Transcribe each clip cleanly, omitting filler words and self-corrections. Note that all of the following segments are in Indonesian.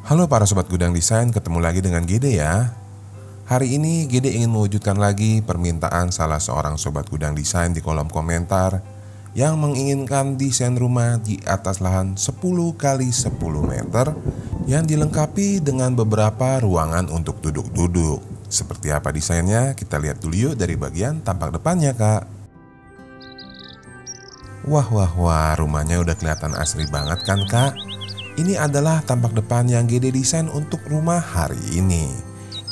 Halo para sobat gudang desain, ketemu lagi dengan Gede ya. Hari ini Gede ingin mewujudkan lagi permintaan salah seorang sobat gudang desain di kolom komentar yang menginginkan desain rumah di atas lahan 10 kali 10 meter yang dilengkapi dengan beberapa ruangan untuk duduk-duduk. Seperti apa desainnya? Kita lihat dulu yuk dari bagian tampak depannya, Kak. Wah, rumahnya udah kelihatan asri banget kan, Kak? Ini adalah tampak depan yang Gede desain untuk rumah hari ini.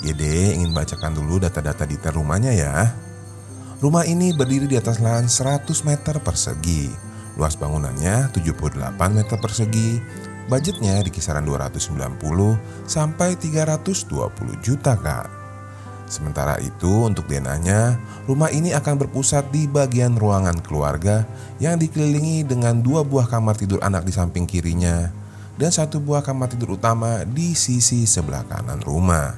Gede ingin bacakan dulu data-data detail rumahnya ya. Rumah ini berdiri di atas lahan 100 meter persegi. Luas bangunannya 78 meter persegi. Budgetnya di kisaran 290 sampai 320 juta, Kak. Sementara itu untuk denahnya, rumah ini akan berpusat di bagian ruangan keluarga yang dikelilingi dengan 2 buah kamar tidur anak di samping kirinya dan 1 buah kamar tidur utama di sisi sebelah kanan rumah.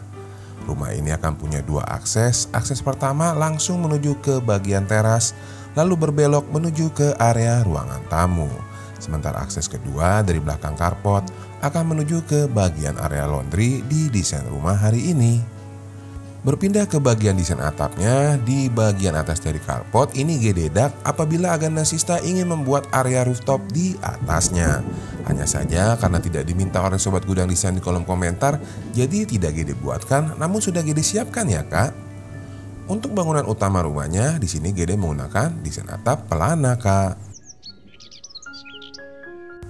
Rumah ini akan punya 2 akses. Akses pertama langsung menuju ke bagian teras, lalu berbelok menuju ke area ruangan tamu. Sementara akses kedua dari belakang carport akan menuju ke bagian area laundry di desain rumah hari ini. Berpindah ke bagian desain atapnya, di bagian atas dari carport ini Gede dak apabila Agana Sista ingin membuat area rooftop di atasnya. Hanya saja karena tidak diminta oleh sobat gudang desain di kolom komentar, jadi tidak Gede buatkan, namun sudah Gede siapkan ya, Kak. Untuk bangunan utama rumahnya, di sini Gede menggunakan desain atap pelana, Kak.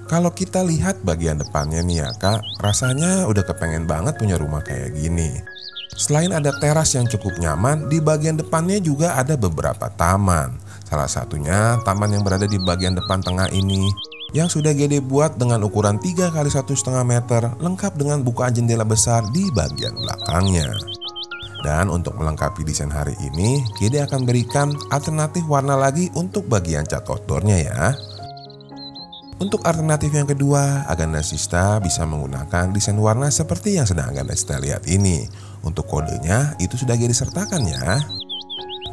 Kalau kita lihat bagian depannya nih ya, Kak, rasanya udah kepengen banget punya rumah kayak gini. Selain ada teras yang cukup nyaman, di bagian depannya juga ada beberapa taman. Salah satunya taman yang berada di bagian depan tengah ini yang sudah Gede buat dengan ukuran 3 x 1,5 meter, lengkap dengan bukaan jendela besar di bagian belakangnya. Dan untuk melengkapi desain hari ini, Gede akan berikan alternatif warna lagi untuk bagian cat outdoornya ya. Untuk alternatif yang kedua, Agana Sista bisa menggunakan desain warna seperti yang sedang Agana Sista lihat ini. Untuk kodenya itu sudah Gede sertakan ya.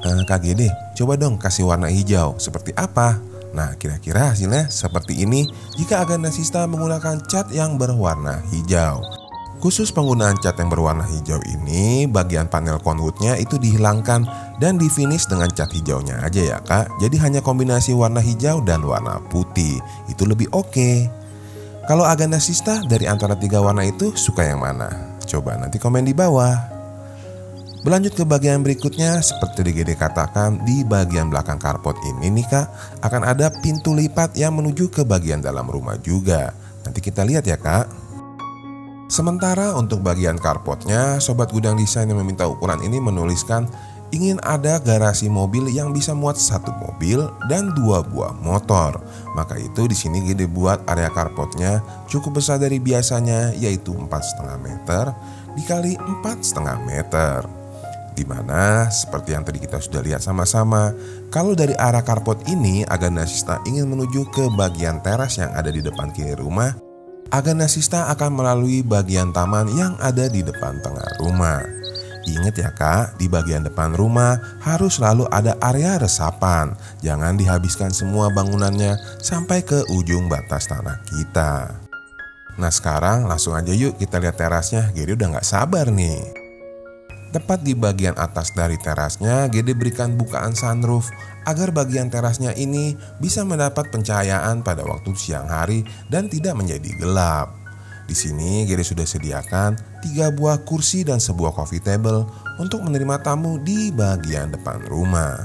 Kak Gede, coba dong kasih warna hijau. Seperti apa? Nah, kira-kira hasilnya seperti ini jika Agana Sista menggunakan cat yang berwarna hijau. Khusus penggunaan cat yang berwarna hijau ini, bagian panel conwoodnya itu dihilangkan dan di finish dengan cat hijaunya aja ya, Kak. Jadi hanya kombinasi warna hijau dan warna putih. Itu lebih oke. Kalau Agana Sista dari antara 3 warna itu suka yang mana? Coba nanti komen di bawah. Berlanjut ke bagian berikutnya, seperti Gede katakan, di bagian belakang carport ini nih, Kak, akan ada pintu lipat yang menuju ke bagian dalam rumah juga. Nanti kita lihat ya, Kak. Sementara untuk bagian carportnya, sobat gudang desain yang meminta ukuran ini menuliskan ingin ada garasi mobil yang bisa muat 1 mobil dan 2 buah motor. Maka itu di sini Gede buat area carportnya cukup besar dari biasanya, yaitu 4,5 meter dikali 4,5 meter. Dimana seperti yang tadi kita sudah lihat sama-sama, kalau dari arah carport ini Agana Sista ingin menuju ke bagian teras yang ada di depan kiri rumah, Agana Sista akan melalui bagian taman yang ada di depan tengah rumah. Ingat ya, Kak, di bagian depan rumah harus selalu ada area resapan. Jangan dihabiskan semua bangunannya sampai ke ujung batas tanah kita. Nah sekarang langsung aja yuk kita lihat terasnya. Gede udah gak sabar nih. Tepat di bagian atas dari terasnya, Gede berikan bukaan sunroof agar bagian terasnya ini bisa mendapat pencahayaan pada waktu siang hari dan tidak menjadi gelap. Di sini Gede sudah sediakan 3 buah kursi dan sebuah coffee table untuk menerima tamu di bagian depan rumah.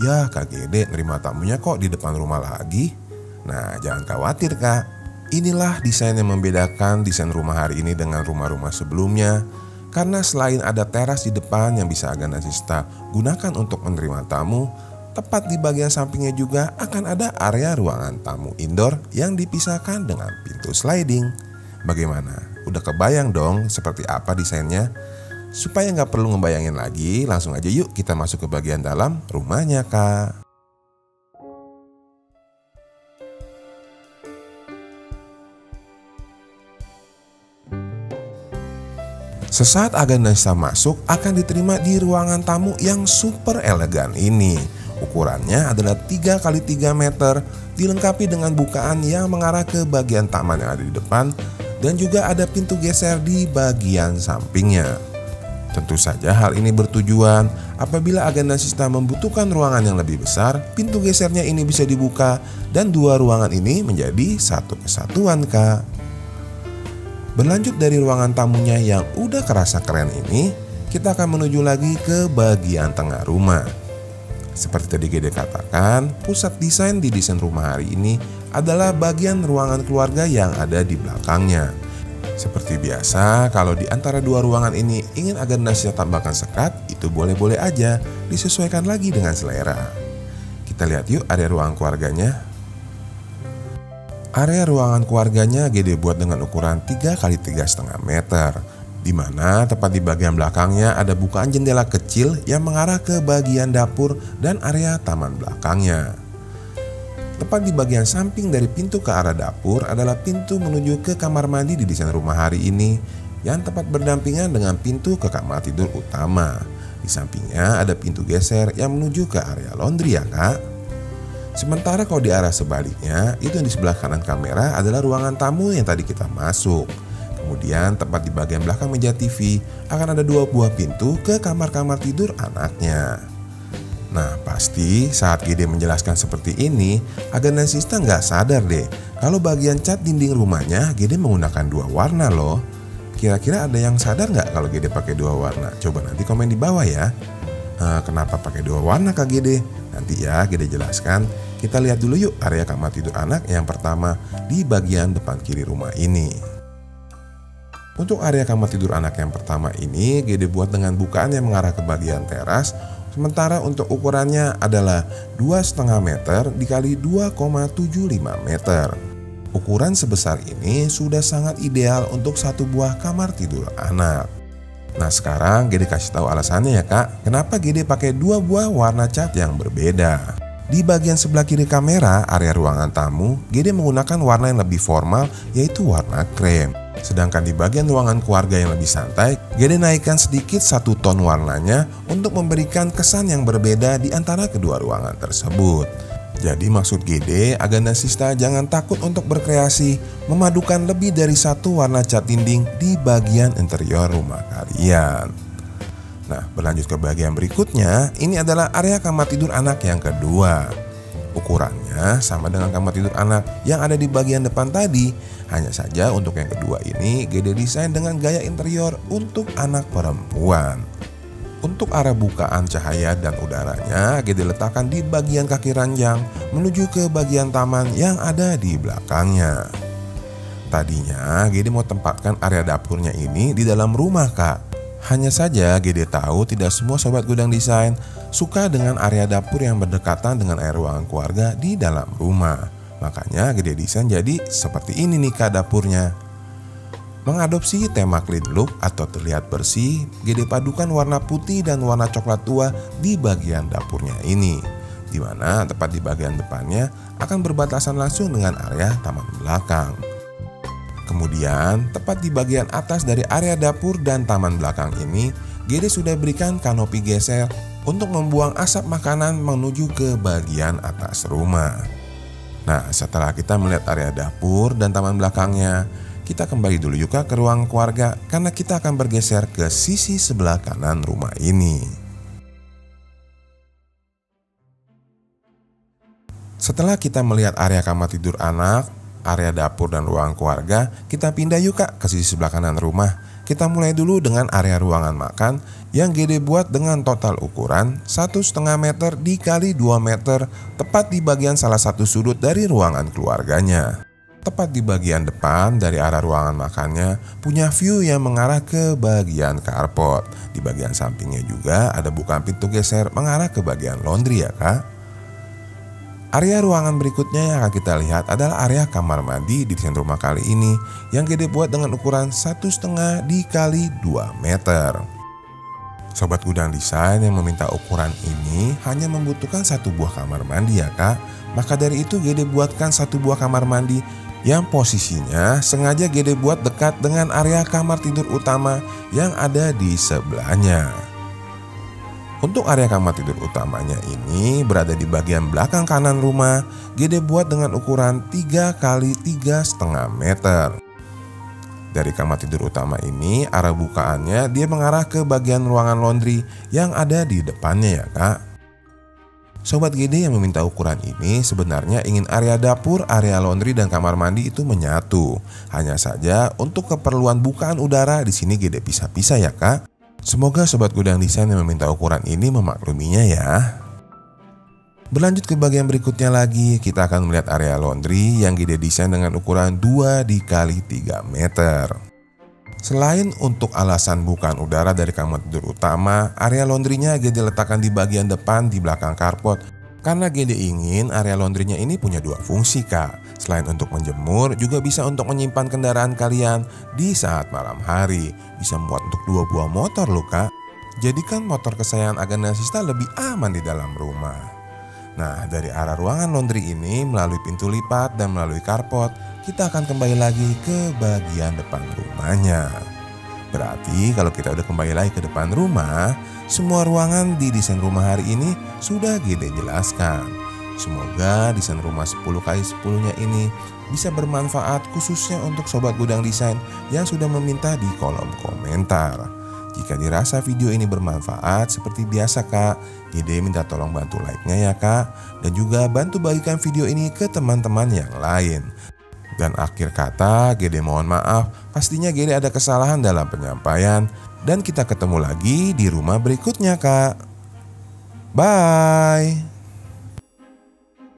Ya, Kak Gede nerima tamunya kok di depan rumah lagi? Nah, jangan khawatir, Kak. Inilah desain yang membedakan desain rumah hari ini dengan rumah-rumah sebelumnya. Karena selain ada teras di depan yang bisa Agana Sista gunakan untuk menerima tamu, tepat di bagian sampingnya juga akan ada area ruangan tamu indoor yang dipisahkan dengan pintu sliding. Bagaimana? Udah kebayang dong seperti apa desainnya? Supaya nggak perlu ngebayangin lagi, langsung aja yuk kita masuk ke bagian dalam rumahnya, Kak. Sesaat Agana Sista masuk, akan diterima di ruangan tamu yang super elegan ini. Ukurannya adalah 3 x 3 meter, dilengkapi dengan bukaan yang mengarah ke bagian taman yang ada di depan dan juga ada pintu geser di bagian sampingnya. Tentu saja hal ini bertujuan apabila agenda Sista membutuhkan ruangan yang lebih besar, pintu gesernya ini bisa dibuka dan dua ruangan ini menjadi satu kesatuan, Kak. Berlanjut dari ruangan tamunya yang udah kerasa keren ini, kita akan menuju lagi ke bagian tengah rumah. Seperti tadi Gede katakan, pusat desain di desain rumah hari ini adalah bagian ruangan keluarga yang ada di belakangnya. Seperti biasa, kalau di antara dua ruangan ini ingin agar nasinya tambahkan sekat, itu boleh-boleh aja, disesuaikan lagi dengan selera. Kita lihat yuk area ruangan keluarganya. Area ruangan keluarganya Gede buat dengan ukuran 3x3,5 meter, di mana tepat di bagian belakangnya ada bukaan jendela kecil yang mengarah ke bagian dapur dan area taman belakangnya. Tepat di bagian samping dari pintu ke arah dapur adalah pintu menuju ke kamar mandi di desain rumah hari ini yang tepat berdampingan dengan pintu ke kamar tidur utama. Di sampingnya ada pintu geser yang menuju ke area laundry ya, Kak. Sementara kalau di arah sebaliknya, itu yang di sebelah kanan kamera adalah ruangan tamu yang tadi kita masuk. Kemudian tepat di bagian belakang meja TV akan ada dua buah pintu ke kamar-kamar tidur anaknya. Nah, pasti saat Gede menjelaskan seperti ini, agenda Sista nggak sadar deh kalau bagian cat dinding rumahnya Gede menggunakan dua warna loh. Kira-kira ada yang sadar nggak kalau Gede pakai dua warna? Coba nanti komen di bawah ya. Kenapa pakai dua warna Kak Gede? Nanti ya Gede jelaskan. Kita lihat dulu yuk area kamar tidur anak yang pertama di bagian depan kiri rumah ini. Untuk area kamar tidur anak yang pertama ini Gede buat dengan bukaan yang mengarah ke bagian teras. Sementara untuk ukurannya adalah 2,5 meter dikali 2,75 meter. Ukuran sebesar ini sudah sangat ideal untuk satu buah kamar tidur anak. Nah, sekarang Gede kasih tahu alasannya ya, Kak. Kenapa Gede pakai dua buah warna cat yang berbeda. Di bagian sebelah kiri kamera, area ruangan tamu, Gede menggunakan warna yang lebih formal, yaitu warna krem. Sedangkan di bagian ruangan keluarga yang lebih santai, Gede naikkan sedikit satu ton warnanya untuk memberikan kesan yang berbeda di antara kedua ruangan tersebut. Jadi maksud Gede, agenda Sista jangan takut untuk berkreasi, memadukan lebih dari satu warna cat dinding di bagian interior rumah kalian. Nah, berlanjut ke bagian berikutnya, ini adalah area kamar tidur anak yang kedua. Ukurannya sama dengan kamar tidur anak yang ada di bagian depan tadi. Hanya saja untuk yang kedua ini Gede desain dengan gaya interior untuk anak perempuan. Untuk arah bukaan cahaya dan udaranya Gede letakkan di bagian kaki ranjang menuju ke bagian taman yang ada di belakangnya. Tadinya Gede mau tempatkan area dapurnya ini di dalam rumah, Kak. Hanya saja Gede tahu tidak semua sobat gudang desain suka dengan area dapur yang berdekatan dengan area ruangan keluarga di dalam rumah. Makanya Gede desain jadi seperti ini nih, Kak, dapurnya. Mengadopsi tema clean look atau terlihat bersih, Gede padukan warna putih dan warna coklat tua di bagian dapurnya ini, di mana tepat di bagian depannya akan berbatasan langsung dengan area taman belakang. Kemudian tepat di bagian atas dari area dapur dan taman belakang ini, Gede sudah berikan kanopi geser untuk membuang asap makanan menuju ke bagian atas rumah. Nah, setelah kita melihat area dapur dan taman belakangnya, kita kembali dulu juga ke ruang keluarga karena kita akan bergeser ke sisi sebelah kanan rumah ini. Setelah kita melihat area kamar tidur anak, area dapur dan ruang keluarga, kita pindah yuk, Kak, ke sisi sebelah kanan rumah. Kita mulai dulu dengan area ruangan makan yang Gede buat dengan total ukuran 1,5 meter dikali 2 meter tepat di bagian salah satu sudut dari ruangan keluarganya. Tepat di bagian depan dari arah ruangan makannya punya view yang mengarah ke bagian carport. Di bagian sampingnya juga ada bukaan pintu geser mengarah ke bagian laundry ya, Kak. Area ruangan berikutnya yang akan kita lihat adalah area kamar mandi di desain rumah kali ini yang Gede buat dengan ukuran 1,5 dikali 2 meter. Sobat gudang desain yang meminta ukuran ini hanya membutuhkan satu buah kamar mandi ya, Kak. Maka dari itu Gede buatkan satu buah kamar mandi yang posisinya sengaja Gede buat dekat dengan area kamar tidur utama yang ada di sebelahnya. Untuk area kamar tidur utamanya ini berada di bagian belakang kanan rumah. Gede buat dengan ukuran 3 x 3,5 meter. Dari kamar tidur utama ini, arah bukaannya dia mengarah ke bagian ruangan laundry yang ada di depannya ya kak. Sobat GD yang meminta ukuran ini sebenarnya ingin area dapur, area laundry dan kamar mandi itu menyatu. Hanya saja untuk keperluan bukaan udara di sini GD pisah-pisah ya kak. Semoga sobat gudang desain yang meminta ukuran ini memakluminya ya. Berlanjut ke bagian berikutnya lagi, kita akan melihat area laundry yang GD desain dengan ukuran 2 x 3 meter. Selain untuk alasan bukaan udara dari kamar tidur utama, area laundrynya GD letakkan di bagian depan di belakang carport. Karena GD ingin area laundrynya ini punya dua fungsi kak. Selain untuk menjemur, juga bisa untuk menyimpan kendaraan kalian di saat malam hari. Bisa muat untuk 2 buah motor loh kak. Jadikan motor kesayangan Aganasista lebih aman di dalam rumah. Nah, dari arah ruangan laundry ini melalui pintu lipat dan melalui carport, kita akan kembali lagi ke bagian depan rumahnya. Berarti kalau kita udah kembali lagi ke depan rumah, semua ruangan di desain rumah hari ini sudah GD jelaskan. Semoga desain rumah 10x10-nya ini bisa bermanfaat khususnya untuk sobat gudang desain yang sudah meminta di kolom komentar. Jika dirasa video ini bermanfaat, seperti biasa kak, GD minta tolong bantu like-nya ya kak. Dan juga bantu bagikan video ini ke teman-teman yang lain. Dan akhir kata, GD mohon maaf, pastinya GD ada kesalahan dalam penyampaian. Dan kita ketemu lagi di rumah berikutnya kak. Bye.